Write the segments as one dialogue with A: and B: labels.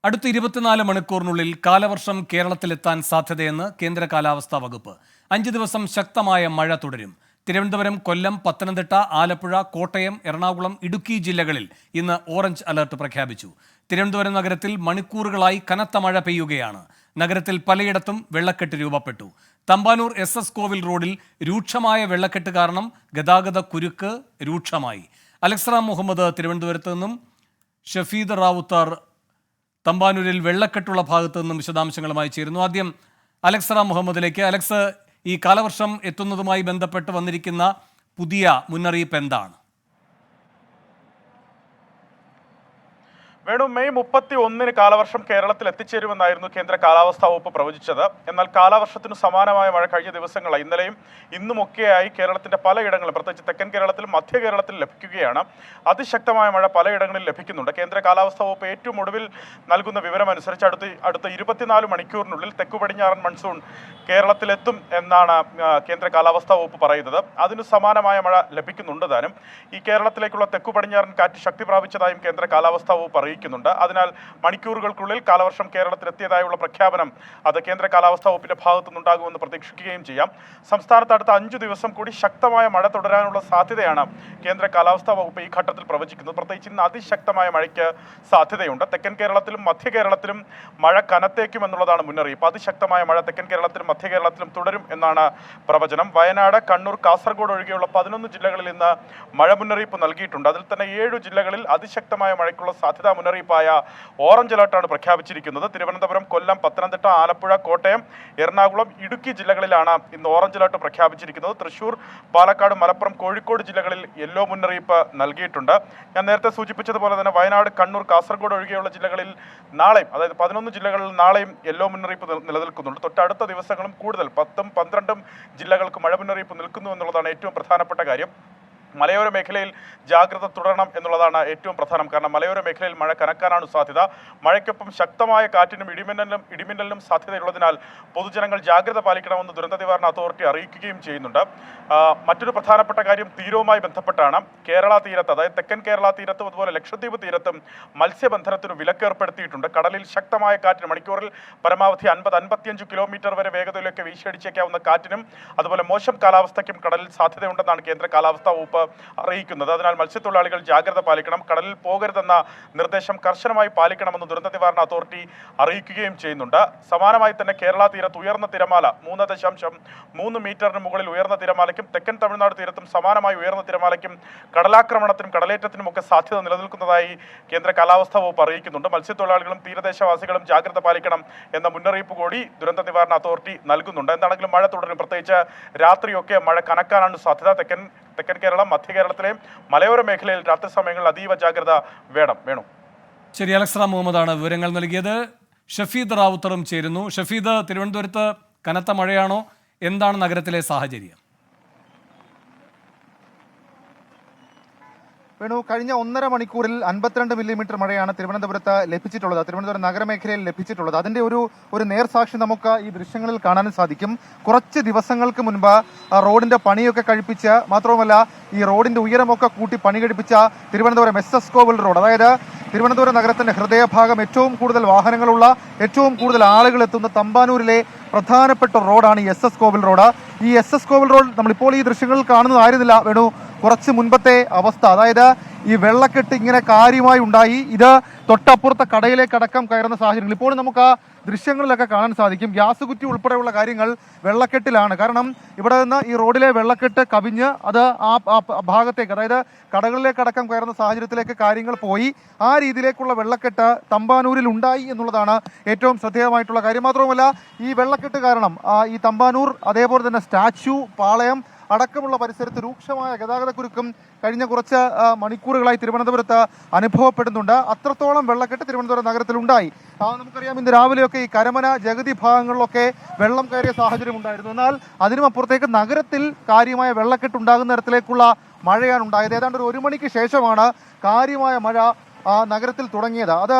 A: അടുത്ത 24 മണിക്കൂറിനുള്ളിൽ കാലവർഷം കേരളത്തിലെത്താൻ സാധ്യതയെന്ന് കേന്ദ്ര കാലാവസ്ഥാ വകുപ്പ്. 5 ദിവസം ശക്തമായ മഴ തുടരും. തിരുവനന്തപുരം, കൊല്ലം, പത്തനംതിട്ട, ആലപ്പുഴ, കോട്ടയം, എറണാകുളം, ഇടുക്കി ജില്ലകളിൽ ഇന്ന് ഓറഞ്ച് അലർട്ട് പ്രഖ്യാപിച്ചു. തിരുവനന്തപുരം നഗരത്തിൽ മണിക്കൂറുകളായി കനത്ത മഴ പെയ്യുകയാണ്. നഗരത്തിൽ പലയിടത്തും വെള്ളക്കെട്ട് രൂപപ്പെട്ടു. തമ്പാനൂർ SS കോവിൽ റോഡിൽ രൂക്ഷമായ വെള്ളക്കെട്ട് കാരണം ഗതാഗത കുരുക്ക് രൂക്ഷമായി. അലക്സറാം മുഹമ്മദ് തിരുവനന്തപുരത്ത് നിന്നും, ഷഫീദ് റാവുത്തർ തമ്പാനൂരിൽ വെള്ളക്കെട്ടുള്ള ഭാഗത്തു നിന്നും വിശദാംശങ്ങളുമായി ചേരുന്നു. ആദ്യം അലക്സറാം മുഹമ്മദിലേക്ക്. അലക്സ്, ഈ കാലവർഷം എത്തുന്നതുമായി ബന്ധപ്പെട്ട് വന്നിരിക്കുന്ന പുതിയ മുന്നറിയിപ്പ് എന്താണ്?
B: വേണു, മെയ് 31-ന് കാലവർഷം കേരളത്തിൽ എത്തിച്ചേരുമെന്നായിരുന്നു കേന്ദ്ര കാലാവസ്ഥാ വകുപ്പ് പ്രവചിച്ചത്. എന്നാൽ കാലവർഷത്തിനു സമാനമായ മഴ കഴിഞ്ഞ ദിവസങ്ങളായി ഇന്നലെയും ഇന്നുമൊക്കെയായി കേരളത്തിന്റെ പലയിടങ്ങളിലും, പ്രത്യേകിച്ച് തെക്കൻ കേരളത്തിലും മധ്യ കേരളത്തിലും ലഭിക്കുകയാണ്. അതിശക്തമായ മഴ പലയിടങ്ങളിൽ ലഭിക്കുന്നുണ്ട്. കേന്ദ്ര കാലാവസ്ഥാ വകുപ്പ് ഏറ്റവും ഒടുവിൽ നൽകുന്ന വിവരം അനുസരിച്ച് അടുത്ത 24 മണിക്കൂറിനുള്ളിൽ തെക്കു പടിഞ്ഞാറൻ മൺസൂൺ കേരളത്തിലെത്തും എന്നാണ് കേന്ദ്ര കാലാവസ്ഥാ വകുപ്പ് പറയുന്നത്. അതിന് സമാനമായ മഴ ലഭിക്കുന്നുണ്ട് താനും. ഈ കേരളത്തിലേക്കുള്ള തെക്കു പടിഞ്ഞാറൻ കാറ്റ് ശക്തി പ്രാപിച്ചതായും കേന്ദ്ര കാലാവസ്ഥാ വകുപ്പ് അറിയിക്കുന്നുണ്ട്. അതിനാൽ മണിക്കൂറുകൾക്കുള്ളിൽ കാലവർഷം കേരളത്തിലെത്തിയതായുള്ള പ്രഖ്യാപനം അത് കേന്ദ്ര കാലാവസ്ഥാ വകുപ്പിന്റെ ഭാഗത്തു നിന്നുണ്ടാകുമെന്ന് പ്രതീക്ഷിക്കുകയും ചെയ്യാം. സംസ്ഥാനത്ത് അടുത്ത 5 ദിവസം കൂടി ശക്തമായ മഴ തുടരാനുള്ള സാധ്യതയാണ് കേന്ദ്ര കാലാവസ്ഥാ വകുപ്പ് ഈ ഘട്ടത്തിൽ പ്രവചിക്കുന്നത്. പ്രത്യേകിച്ച് ഇന്ന് അതിശക്തമായ മഴയ്ക്ക് സാധ്യതയുണ്ട്. തെക്കൻ കേരളത്തിലും മധ്യ കേരളത്തിലും മഴ കനത്തേക്കുമെന്നുള്ളതാണ് മുന്നറിയിപ്പ്. അതിശക്തമായ മഴ തെക്കൻ കേരളത്തിലും മധ്യ കേരളത്തിലും തുടരും എന്നാണ് പ്രവചനം. വയനാട്, കണ്ണൂർ, കാസർഗോഡ് ഒഴികെയുള്ള 11 ജില്ലകളിൽ ഇന്ന് മഴ മുന്നറിയിപ്പ് നൽകിയിട്ടുണ്ട്. അതിൽ തന്നെ 7 ജില്ലകളിൽ അതിശക്തമായ മഴയ്ക്കുള്ള സാധ്യതാ മുന്നറിയിപ്പായ ഓറഞ്ച് അലർട്ടാണ് പ്രഖ്യാപിച്ചിരിക്കുന്നത്. തിരുവനന്തപുരം, കൊല്ലം, പത്തനംതിട്ട, ആലപ്പുഴ, കോട്ടയം, എറണാകുളം, ഇടുക്കി ജില്ലകളിലാണ് ഇന്ന് ഓറഞ്ച് അലർട്ട് പ്രഖ്യാപിച്ചിരിക്കുന്നത്. തൃശൂർ, പാലക്കാട്, മലപ്പുറം, കോഴിക്കോട് ജില്ലകളിൽ യെല്ലോ മുന്നറിയിപ്പ് നൽകിയിട്ടുണ്ട്. ഞാൻ നേരത്തെ സൂചിപ്പിച്ചതുപോലെ തന്നെ വയനാട്, കണ്ണൂർ, കാസർഗോഡ് ഒഴികെയുള്ള ജില്ലകളിൽ നാളെയും, അതായത് 11 ജില്ലകളിൽ നാളെയും യെല്ലോ മുന്നറിയിപ്പ് നിലനിൽക്കുന്നുണ്ട്. തൊട്ടടുത്ത ദിവസങ്ങളും കൂടുതൽ 10ഉം 12ഉം ജില്ലകൾക്ക് മഴ മുന്നറിയിപ്പ് നിൽക്കുന്നു എന്നുള്ളതാണ് ഏറ്റവും പ്രധാനപ്പെട്ട കാര്യം. മലയോര മേഖലയിൽ ജാഗ്രത തുടരണം എന്നുള്ളതാണ് ഏറ്റവും പ്രധാനം. കാരണം മലയോര മേഖലയിൽ മഴ കനക്കാനാണ് സാധ്യത. മഴയ്ക്കൊപ്പം ശക്തമായ കാറ്റിനും ഇടിമിന്നലിനും സാധ്യതയുള്ളതിനാൽ പൊതുജനങ്ങൾ ജാഗ്രത പാലിക്കണമെന്ന് ദുരന്ത നിവാരണ അതോറിറ്റി അറിയിക്കുകയും ചെയ്യുന്നുണ്ട്. മറ്റൊരു പ്രധാനപ്പെട്ട കാര്യം തീരവുമായി ബന്ധപ്പെട്ടാണ്. കേരള തീരത്ത്, അതായത് തെക്കൻ കേരള തീരത്തും അതുപോലെ ലക്ഷദ്വീപ് തീരത്തും മത്സ്യബന്ധനത്തിന് വിലക്കേർപ്പെടുത്തിയിട്ടുണ്ട്. കടലിൽ ശക്തമായ കാറ്റിന് മണിക്കൂറിൽ പരമാവധി 50-55 കിലോമീറ്റർ വരെ വേഗതയിലൊക്കെ വീശിയടിച്ചേക്കാവുന്ന കാറ്റിനും അതുപോലെ മോശം കാലാവസ്ഥയ്ക്കും കടലിൽ സാധ്യതയുണ്ടെന്നാണ് കേന്ദ്ര കാലാവസ്ഥാ വകുപ്പ് അറിയിക്കുന്നത്. അതിനാൽ മത്സ്യത്തൊഴിലാളികൾ ജാഗ്രത പാലിക്കണം. കടലിൽ പോകരുതെന്ന നിർദ്ദേശം കർശനമായി പാലിക്കണമെന്ന് ദുരന്ത നിവാരണ അതോറിറ്റി അറിയിക്കുകയും ചെയ്യുന്നുണ്ട്. സമാനമായി തന്നെ കേരള തീരത്ത് ഉയർന്ന തിരമാല 3.3 മീറ്ററിന് മുകളിൽ ഉയർന്ന തിരമാലയ്ക്കും തെക്കൻ തമിഴ്നാട് തീരത്തും സമാനമായി ഉയർന്ന തിരമാലയ്ക്കും കടലാക്രമണത്തിനും കടലേറ്റത്തിനും ഒക്കെ സാധ്യത നിലനിൽക്കുന്നതായി കേന്ദ്ര കാലാവസ്ഥാ വകുപ്പ് അറിയിക്കുന്നുണ്ട്. മത്സ്യത്തൊഴിലാളികളും തീരദേശവാസികളും ജാഗ്രത പാലിക്കണം എന്ന മുന്നറിയിപ്പ് കൂടി ദുരന്ത നിവാരണ അതോറിറ്റി നൽകുന്നുണ്ട്. എന്താണെങ്കിലും മഴ തുടരും. പ്രത്യേകിച്ച് രാത്രിയൊക്കെ മഴ കനക്കാനാണ് സാധ്യത. തെക്കൻ കേരളം, മധ്യ കേരളത്തിലെയും മലയോര മേഖലയിൽ രാത്രി സമയങ്ങളിൽ അതീവ ജാഗ്രത വേണം.
A: ശരി, അലക്സറാം മുഹമ്മദാണ് വിവരങ്ങൾ നൽകിയത്. ഷഫീദ് റാവുത്തറും ചേരുന്നു. ഷഫീദ്, തിരുവനന്തപുരത്ത് കനത്ത മഴയാണോ? എന്താണ് നഗരത്തിലെ സാഹചര്യം?
C: വേണു, കഴിഞ്ഞ 1.5 മണിക്കൂറിൽ 52 മില്ലിമീറ്റർ മഴയാണ് തിരുവനന്തപുരത്ത് ലഭിച്ചിട്ടുള്ളത്. തിരുവനന്തപുരം നഗരമേഖലയിൽ ലഭിച്ചിട്ടുള്ളത്. അതിന്റെ ഒരു നേർസാക്ഷി നമുക്ക് ഈ ദൃശ്യങ്ങളിൽ കാണാനും സാധിക്കും. കുറച്ച് ദിവസങ്ങൾക്ക് മുൻപ് റോഡിന്റെ പണിയൊക്കെ കഴിപ്പിച്ച്, മാത്രവുമല്ല ഈ റോഡിന്റെ ഉയരമൊക്കെ കൂട്ടി പണി കഴിപ്പിച്ച തിരുവനന്തപുരം SS കോവിൽ റോഡ്, അതായത് തിരുവനന്തപുരം നഗരത്തിന്റെ ഹൃദയഭാഗം, ഏറ്റവും കൂടുതൽ വാഹനങ്ങളുള്ള, ഏറ്റവും കൂടുതൽ ആളുകൾ എത്തുന്ന തമ്പാനൂരിലെ പ്രധാനപ്പെട്ട റോഡാണ് ഈ SS കോവിൽ റോഡ്. ഈ SS കോവിൽ റോഡ് നമ്മളിപ്പോൾ ഈ ദൃശ്യങ്ങളിൽ കാണുന്നതായിരുന്നില്ല വേണു കുറച്ച് മുൻപത്തെ അവസ്ഥ. അതായത് ഈ വെള്ളക്കെട്ട് ഇങ്ങനെ കാര്യമായി ഉണ്ടായി. ഇത് തൊട്ടപ്പുറത്തെ കടയിലേക്കടക്കം കയറുന്ന സാഹചര്യങ്ങൾ ഇപ്പോൾ നമുക്ക് ആ ദൃശ്യങ്ങളിലൊക്കെ കാണാൻ സാധിക്കും. ഗ്യാസ് കുറ്റി ഉൾപ്പെടെയുള്ള കാര്യങ്ങൾ വെള്ളക്കെട്ടിലാണ്. കാരണം ഇവിടെ നിന്ന് ഈ റോഡിലെ വെള്ളക്കെട്ട് കവിഞ്ഞ് അത് ആ ഭാഗത്തേക്ക്, അതായത് കടകളിലേക്കടക്കം കയറുന്ന സാഹചര്യത്തിലേക്ക് കാര്യങ്ങൾ പോയി. ആ രീതിയിലേക്കുള്ള വെള്ളക്കെട്ട് തമ്പാനൂരിൽ ഉണ്ടായി എന്നുള്ളതാണ് ഏറ്റവും ശ്രദ്ധേയമായിട്ടുള്ള കാര്യം. മാത്രവുമല്ല ഈ വെള്ളക്കെട്ട് കാരണം ഈ തമ്പാനൂർ, അതേപോലെ തന്നെ സ്റ്റാച്യു, പാളയം അടക്കമുള്ള പരിസരത്ത് രൂക്ഷമായ ഗതാഗതക്കുരുക്കും കഴിഞ്ഞ കുറച്ച് മണിക്കൂറുകളായി തിരുവനന്തപുരത്ത് അനുഭവപ്പെടുന്നുണ്ട്. അത്രത്തോളം വെള്ളക്കെട്ട് തിരുവനന്തപുരം നഗരത്തിലുണ്ടായി. നമുക്കറിയാം, ഇന്ന് രാവിലെയൊക്കെ ഈ കരമന, ജഗതി ഭാഗങ്ങളിലൊക്കെ വെള്ളം കയറിയ സാഹചര്യം ഉണ്ടായിരുന്നു. എന്നാൽ അതിനും അപ്പുറത്തേക്ക് നഗരത്തിൽ കാര്യമായ വെള്ളക്കെട്ട് ഉണ്ടാകുന്ന തരത്തിലേക്കുള്ള മഴയാണ് ഉണ്ടായത്. ഏതാണ്ട് ഒരു 1 മണിക്ക് ശേഷമാണ് കാര്യമായ മഴ നഗരത്തിൽ തുടങ്ങിയത്. അത്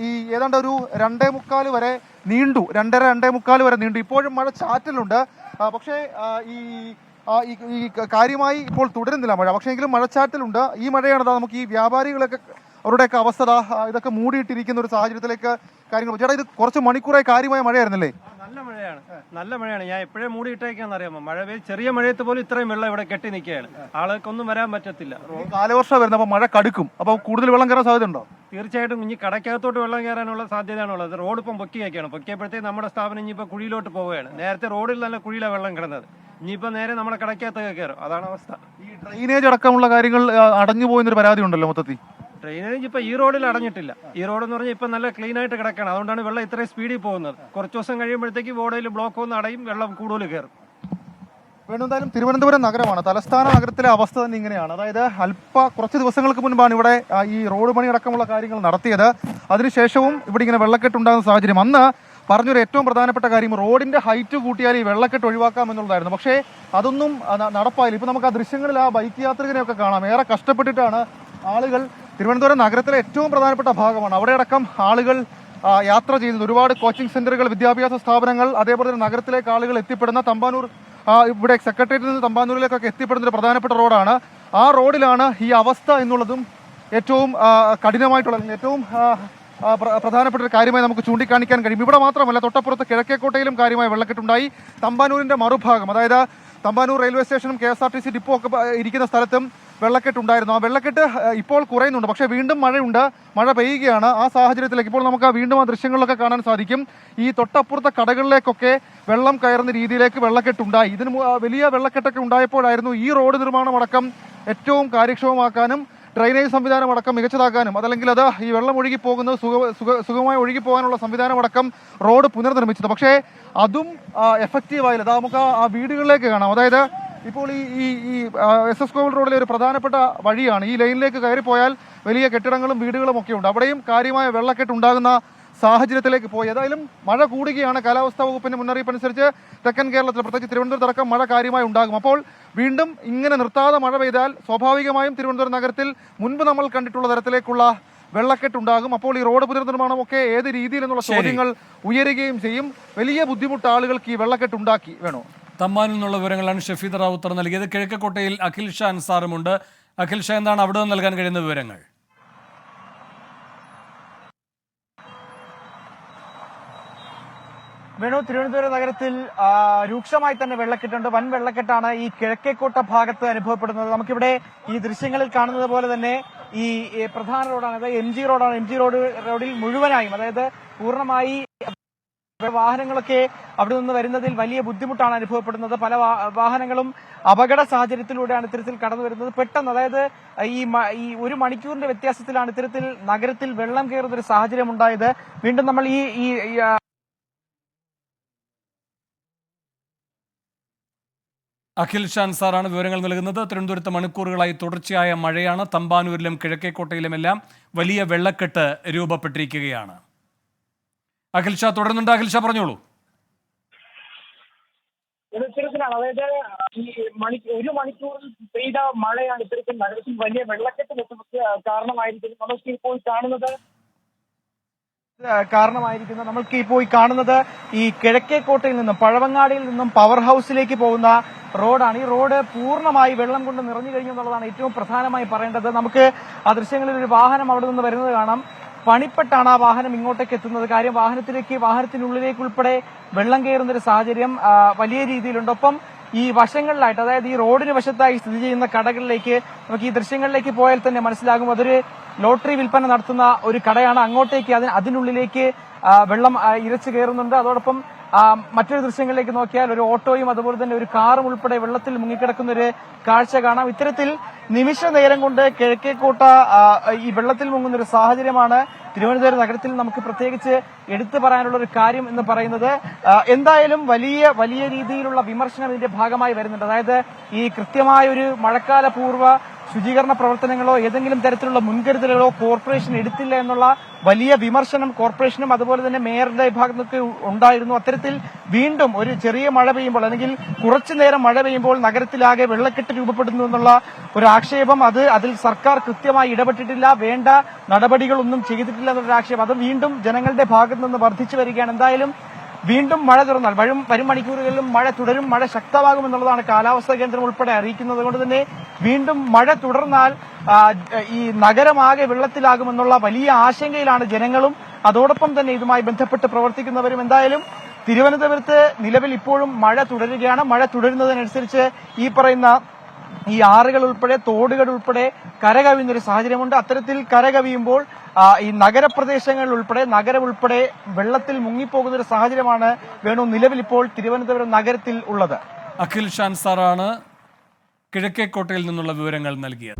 C: ഈ ഏതാണ്ട് ഒരു 2:45 വരെ നീണ്ടു. 2:30-2:45 വരെ നീണ്ടു. ഇപ്പോഴും മഴ ചാറ്റലുണ്ട്. പക്ഷേ ഈ കാര്യമായി ഇപ്പോൾ തുടരുന്നില്ല മഴ. പക്ഷേ എങ്കിലും മഴച്ചാറ്റലുണ്ട്. ഈ മഴയാണ് നമുക്ക് ഈ വ്യാപാരികളൊക്കെ അവരുടെയൊക്കെ അവസ്ഥ ഇതൊക്കെ മൂടിയിട്ടിരിക്കുന്ന ഒരു സാഹചര്യത്തിലേക്ക് കാര്യങ്ങൾ. ചേട്ടാ, ഇത് കുറച്ച് മണിക്കൂറായി കാര്യമായ മഴയായിരുന്നല്ലേ?
D: നല്ല മഴയാണ്. ഞാൻ എപ്പോഴേ മൂടിയിട്ടേക്കാന്ന് അറിയാമോ? ചെറിയ മഴയത്ത് പോലും ഇത്രയും വെള്ളം ഇവിടെ കെട്ടി നിൽക്കുകയാണ്. ആളുകൾക്കൊന്നും വരാൻ പറ്റത്തില്ല.
C: കാലവർഷം വരുന്നത്, അപ്പൊ മഴ കടുക്കും, അപ്പൊ കൂടുതൽ വെള്ളം കയറാൻ സാധ്യത ഉണ്ടോ?
D: തീർച്ചയായിട്ടും ഇനി കടക്കകത്തോട്ട് വെള്ളം കയറാനുള്ള സാധ്യതയാണുള്ളത്. റോഡ് ഇപ്പം പൊക്കിയൊക്കെയാണ്. പൊക്കിയപ്പോഴത്തേക്ക് നമ്മുടെ സ്ഥാപനം ഇനിയിപ്പോൾ കുഴിയിലോട്ട് പോവുകയാണ്. നേരത്തെ റോഡിൽ നല്ല കുഴിയിലാണ് വെള്ളം കിടന്നത്. ഇനിയിപ്പോൾ നേരെ നമ്മുടെ കടക്കകത്തൊക്കെ കയറും. അതാണ് അവസ്ഥ.
C: ഈ ഡ്രെയിനേജ് അടക്കമുള്ള കാര്യങ്ങൾ അടഞ്ഞു പോയെന്നൊരു പരാതി ഉണ്ടല്ലോ മൊത്തത്തിൽ.
D: ഡ്രെയിനേജ് ഇപ്പൊ ഈ റോഡിൽ അടഞ്ഞിട്ടില്ല. ഈ റോഡ് എന്ന് പറഞ്ഞാൽ ഇപ്പൊ നല്ല ക്ലീൻ ആയിട്ട് കിടക്കണം. അതുകൊണ്ടാണ് വെള്ളം ഇത്രയും സ്പീഡിൽ പോകുന്നത്. കുറച്ച് ദിവസം കഴിയുമ്പോഴത്തേക്ക് ബോർഡിൽ ബ്ലോക്ക് ഒന്ന് അടയും, വെള്ളം കൂടുതൽ കയറും.
C: എന്തായാലും തിരുവനന്തപുരം നഗരമാണ്, തലസ്ഥാന നഗരത്തിലെ അവസ്ഥ തന്നെ ഇങ്ങനെയാണ്. അതായത് കുറച്ച് ദിവസങ്ങൾക്ക് മുൻപാണ് ഇവിടെ ഈ റോഡ് പണി അടക്കമുള്ള കാര്യങ്ങൾ നടത്തിയത്. അതിനുശേഷവും ഇവിടെ ഇങ്ങനെ വെള്ളക്കെട്ടുണ്ടാകുന്ന സാഹചര്യം. അന്ന് പറഞ്ഞൊരു ഏറ്റവും പ്രധാനപ്പെട്ട കാര്യം റോഡിന്റെ ഹൈറ്റ് കൂട്ടിയാൽ ഈ വെള്ളക്കെട്ട് ഒഴിവാക്കാമെന്നുള്ളതായിരുന്നു. പക്ഷേ അതൊന്നും നടപ്പായില്ല. ഇപ്പൊ നമുക്ക് ആ ദൃശ്യങ്ങളിൽ ആ ബൈക്ക് യാത്രികനെയൊക്കെ കാണാം. ഏറെ കഷ്ടപ്പെട്ടിട്ടാണ് ആളുകൾ, തിരുവനന്തപുരം നഗരത്തിലെ ഏറ്റവും പ്രധാനപ്പെട്ട ഭാഗമാണ്, അവിടെ അടക്കം ആളുകൾ യാത്ര ചെയ്യുന്നത്. ഒരുപാട് കോച്ചിങ് സെന്ററുകൾ, വിദ്യാഭ്യാസ സ്ഥാപനങ്ങൾ, അതേപോലെ തന്നെ നഗരത്തിലേക്ക് ആളുകൾ എത്തിപ്പെടുന്ന തമ്പാനൂർ, ഇവിടെ സെക്രട്ടേറിയറ്റിൽ നിന്ന് തമ്പാനൂരിലേക്കൊക്കെ എത്തിപ്പെടുന്ന ഒരു പ്രധാനപ്പെട്ട റോഡാണ്. ആ റോഡിലാണ് ഈ അവസ്ഥ എന്നുള്ളതും ഏറ്റവും കഠിനമായിട്ടുള്ള, ഏറ്റവും പ്രധാനപ്പെട്ട ഒരു കാര്യമായി നമുക്ക് ചൂണ്ടിക്കാണിക്കാൻ കഴിയും. ഇവിടെ മാത്രമല്ല, തൊട്ടപ്പുറത്ത് കിഴക്കേക്കോട്ടയിലും കാര്യമായ വെള്ളക്കെട്ടുണ്ടായി. തമ്പാനൂരിന്റെ മറുഭാഗം, അതായത് തമ്പാനൂർ റെയിൽവേ സ്റ്റേഷനും KSRTC ഡിപ്പോ ഒക്കെ ഇരിക്കുന്ന സ്ഥലത്തും വെള്ളക്കെട്ടുണ്ടായിരുന്നു. ആ വെള്ളക്കെട്ട് ഇപ്പോൾ കുറയുന്നുണ്ട്, പക്ഷേ വീണ്ടും മഴയുണ്ട്, മഴ പെയ്യുകയാണ്. ആ സാഹചര്യത്തിലേക്ക് ഇപ്പോൾ നമുക്ക് വീണ്ടും ആ ദൃശ്യങ്ങളിലൊക്കെ കാണാൻ സാധിക്കും. ഈ തൊട്ടപ്പുറത്തെ കടകളിലേക്കൊക്കെ വെള്ളം കയറുന്ന രീതിയിലേക്ക് വെള്ളക്കെട്ടുണ്ടായി. ഇതിന് വലിയ വെള്ളക്കെട്ടൊക്കെ ഉണ്ടായപ്പോഴായിരുന്നു ഈ റോഡ് നിർമ്മാണം അടക്കം ഏറ്റവും കാര്യക്ഷമമാക്കാനും ഡ്രെയിനേജ് സംവിധാനം അടക്കം മികച്ചതാക്കാനും, അതല്ലെങ്കിൽ അത് ഈ വെള്ളം ഒഴുകി പോകുന്നത് സുഗമമായി ഒഴുകി പോകാനുള്ള സംവിധാനം അടക്കം റോഡ് പുനർനിർമ്മിച്ചത്. പക്ഷേ അതും എഫക്റ്റീവായില്ല. അത് നമുക്ക് ആ വീടുകളിലേക്ക് കാണാം. അതായത് ഇപ്പോൾ ഈ SS കോവിൽ റോഡിലെ ഒരു പ്രധാനപ്പെട്ട വഴിയാണ്. ഈ ലൈനിലേക്ക് കയറിപ്പോയാൽ വലിയ കെട്ടിടങ്ങളും വീടുകളും ഒക്കെ ഉണ്ട്. അവിടെയും കാര്യമായ വെള്ളക്കെട്ട് ഉണ്ടാകുന്ന സാഹചര്യത്തിലേക്ക് പോയി. ഏതായാലും മഴ കൂടുകയാണ്. കാലാവസ്ഥാ വകുപ്പിന്റെ മുന്നറിയിപ്പ് അനുസരിച്ച് തെക്കൻ കേരളത്തിൽ, പ്രത്യേകിച്ച് തിരുവനന്തപുരത്ത് അടക്കം മഴ കാര്യമായി ഉണ്ടാകും. അപ്പോൾ വീണ്ടും ഇങ്ങനെ നിർത്താതെ മഴ പെയ്താൽ സ്വാഭാവികമായും തിരുവനന്തപുരം നഗരത്തിൽ മുൻപ് നമ്മൾ കണ്ടിട്ടുള്ള തരത്തിലേക്കുള്ള വെള്ളക്കെട്ടുണ്ടാകും. അപ്പോൾ ഈ റോഡ് പുനർനിർമ്മാണമൊക്കെ ഏത് രീതിയിൽ എന്നുള്ള ചോദ്യങ്ങൾ ഉയരുകയും ചെയ്യും. വലിയ ബുദ്ധിമുട്ട് ആളുകൾക്ക് ഈ വെള്ളക്കെട്ടുണ്ടാക്കി. വേണോ?
A: തമ്പാനിൽ നിന്നുള്ള വിവരങ്ങളാണ് ഷഫീദ് റാവുത്തർ നൽകിയത്. കിഴക്കേക്കോട്ടയിൽ അഖിൽ ഷാ അൻസാറുമുണ്ട്. അഖിൽ ഷാ, എന്താണ് അവിടെ നിന്ന് നൽകാൻ കഴിയുന്ന വിവരങ്ങൾ?
E: വേണു, തിരുവനന്തപുരം നഗരത്തിൽ രൂക്ഷമായി തന്നെ വെള്ളക്കെട്ടുണ്ട്. വൻ വെള്ളക്കെട്ടാണ് ഈ കിഴക്കേക്കോട്ട ഭാഗത്ത് അനുഭവപ്പെടുന്നത്. നമുക്കിവിടെ ഈ ദൃശ്യങ്ങളിൽ കാണുന്നത് പോലെ തന്നെ ഈ പ്രധാന റോഡാണ്, അതായത് MG റോഡാണ്. MG റോഡിൽ മുഴുവനായും, അതായത് പൂർണ്ണമായി വാഹനങ്ങളൊക്കെ അവിടെ നിന്ന് വരുന്നതിൽ വലിയ ബുദ്ധിമുട്ടാണ് അനുഭവപ്പെടുന്നത്. പല വാഹനങ്ങളും അപകട സാഹചര്യത്തിലൂടെയാണ് ഇത്തരത്തിൽ കടന്നു വരുന്നത്. പെട്ടെന്ന്, അതായത് ഈ ഒരു മണിക്കൂറിന്റെ വ്യത്യാസത്തിലാണ് ഇത്തരത്തിൽ നഗരത്തിൽ വെള്ളം കയറുന്ന ഒരു സാഹചര്യം ഉണ്ടായത്. വീണ്ടും നമ്മൾ ഈ
A: അഖിൽ ഷാ അൻസാറാണ് വിവരങ്ങൾ നൽകുന്നത്. തിരുവനന്തപുരത്ത് മണിക്കൂറുകളായി തുടർച്ചയായ മഴയാണ്. തമ്പാനൂരിലും കിഴക്കേക്കോട്ടയിലുമെല്ലാം വലിയ വെള്ളക്കെട്ട് രൂപപ്പെട്ടിരിക്കുകയാണ്. അഖിൽ ഷാ തുടരുന്നുണ്ട്. അഖിൽ ഷാ, പറഞ്ഞോളൂ.
F: ഇത്തരത്തിലാണ്, അതായത് ഈ ഒരു മണിക്കൂറിൽ പെയ്ത മഴയാണ് ഇത്തരത്തിൽ നഗരത്തിൽ വലിയ വെള്ളക്കെട്ട് കാരണമായിരിക്കുന്നത്. നമുക്ക്
E: ഇപ്പോൾ കാണുന്നത് ഈ കിഴക്കേക്കോട്ടയിൽ നിന്നും പഴവങ്ങാടിയിൽ നിന്നും പവർ ഹൌസിലേക്ക് പോകുന്ന റോഡാണ്. ഈ റോഡ് പൂർണ്ണമായി വെള്ളം കൊണ്ട് നിറഞ്ഞു കഴിഞ്ഞു എന്നുള്ളതാണ് ഏറ്റവും പ്രധാനമായി പറയേണ്ടത്. നമുക്ക് ആ ദൃശ്യങ്ങളിൽ ഒരു വാഹനം അവിടെ നിന്ന് വരുന്നത് കാണാം. പണിപ്പെട്ടാണ് ആ വാഹനം ഇങ്ങോട്ടേക്ക് എത്തുന്നത്. കാര്യം വാഹനത്തിനുള്ളിലേക്ക് ഉൾപ്പെടെ വെള്ളം കയറുന്ന ഒരു സാഹചര്യം വലിയ രീതിയിലുണ്ട്. ഒപ്പം ഈ വശങ്ങളിലായിട്ട്, അതായത് ഈ റോഡിന് വശത്തായി സ്ഥിതി ചെയ്യുന്ന കടകളിലേക്ക് നമുക്ക് ഈ ദൃശ്യങ്ങളിലേക്ക് പോയാൽ തന്നെ മനസ്സിലാകും. അതൊരു ലോട്ടറി വിൽപ്പന നടത്തുന്ന ഒരു കടയാണ്. അങ്ങോട്ടേക്ക് അതിനുള്ളിലേക്ക് വെള്ളം ഇരച്ചു കയറുന്നുണ്ട്. അതോടൊപ്പം മറ്റൊരു ദൃശ്യങ്ങളിലേക്ക് നോക്കിയാൽ ഒരു ഓട്ടോയും അതുപോലെ തന്നെ ഒരു കാറും ഉൾപ്പെടെ വെള്ളത്തിൽ മുങ്ങിക്കിടക്കുന്ന ഒരു കാഴ്ച കാണാം. ഇത്തരത്തിൽ നിമിഷ നേരം കൊണ്ട് കിഴക്കേക്കോട്ട ഈ വെള്ളത്തിൽ മുങ്ങുന്ന ഒരു സാഹചര്യമാണ് തിരുവനന്തപുരം നഗരത്തിൽ നമുക്ക് പ്രത്യേകിച്ച് എടുത്തു പറയാനുള്ള ഒരു കാര്യം എന്ന് പറയുന്നത്. എന്തായാലും വലിയ രീതിയിലുള്ള വിമർശനം ഇതിന്റെ ഭാഗമായി വരുന്നുണ്ട്. അതായത് ഈ കൃത്യമായ ഒരു മഴക്കാല പൂർവ്വ ശുചീകരണ പ്രവർത്തനങ്ങളോ ഏതെങ്കിലും തരത്തിലുള്ള മുൻകരുതലുകളോ കോർപ്പറേഷൻ എടുത്തില്ല എന്നുള്ള വലിയ വിമർശനം കോർപ്പറേഷനും അതുപോലെ തന്നെ മേയറുടെ ഭാഗത്തൊക്കെ ഉണ്ടായിരുന്നു. അത്തരത്തിൽ വീണ്ടും ഒരു ചെറിയ മഴ പെയ്യുമ്പോൾ, അല്ലെങ്കിൽ കുറച്ചു നേരം മഴ പെയ്യുമ്പോൾ നഗരത്തിലാകെ വെള്ളക്കെട്ട് രൂപപ്പെടുന്നു എന്നുള്ള ഒരു ആക്ഷേപം, അതിൽ സർക്കാർ കൃത്യമായി ഇടപെട്ടിട്ടില്ല, വേണ്ട നടപടികളൊന്നും ചെയ്തിട്ടില്ല എന്നൊരു ആക്ഷേപം, അത് വീണ്ടും ജനങ്ങളുടെ ഭാഗത്തു നിന്ന് വർദ്ധിച്ചു വരികയാണ്. എന്തായാലും വീണ്ടും മഴ തുടർന്നാൽ വരും മണിക്കൂറുകളിലും മഴ തുടരും, മഴ ശക്തമാകുമെന്നുള്ളതാണ് കാലാവസ്ഥാ കേന്ദ്രം ഉൾപ്പെടെ അറിയിക്കുന്നത്. അതുകൊണ്ട് തന്നെ വീണ്ടും മഴ തുടർന്നാൽ ഈ നഗരമാകെ വെള്ളത്തിലാകുമെന്നുള്ള വലിയ ആശങ്കയിലാണ് ജനങ്ങളും അതോടൊപ്പം തന്നെ ഇതുമായി ബന്ധപ്പെട്ട് പ്രവർത്തിക്കുന്നവരും. എന്തായാലും തിരുവനന്തപുരത്ത് നിലവിൽ ഇപ്പോഴും മഴ തുടരുകയാണ്. മഴ തുടരുന്നതിനനുസരിച്ച് ഈ പറയുന്ന ഈ ആറുകൾ ഉൾപ്പെടെ തോടുകൾ ഉൾപ്പെടെ കരകവിയുന്നൊരു സാഹചര്യമുണ്ട്. അത്തരത്തിൽ കരകവിയുമ്പോൾ ഈ നഗരപ്രദേശങ്ങളിൽ ഉൾപ്പെടെ നഗരം ഉൾപ്പെടെ വെള്ളത്തിൽ മുങ്ങിപ്പോകുന്ന ഒരു സാഹചര്യമാണ് വേണു നിലവിൽ ഇപ്പോൾ തിരുവനന്തപുരം നഗരത്തിൽ ഉള്ളത്.
A: അഖിൽ ഷാൻ സാറാണ് കിഴക്കേക്കോട്ടയിൽ നിന്നുള്ള വിവരങ്ങൾ നൽകിയത്.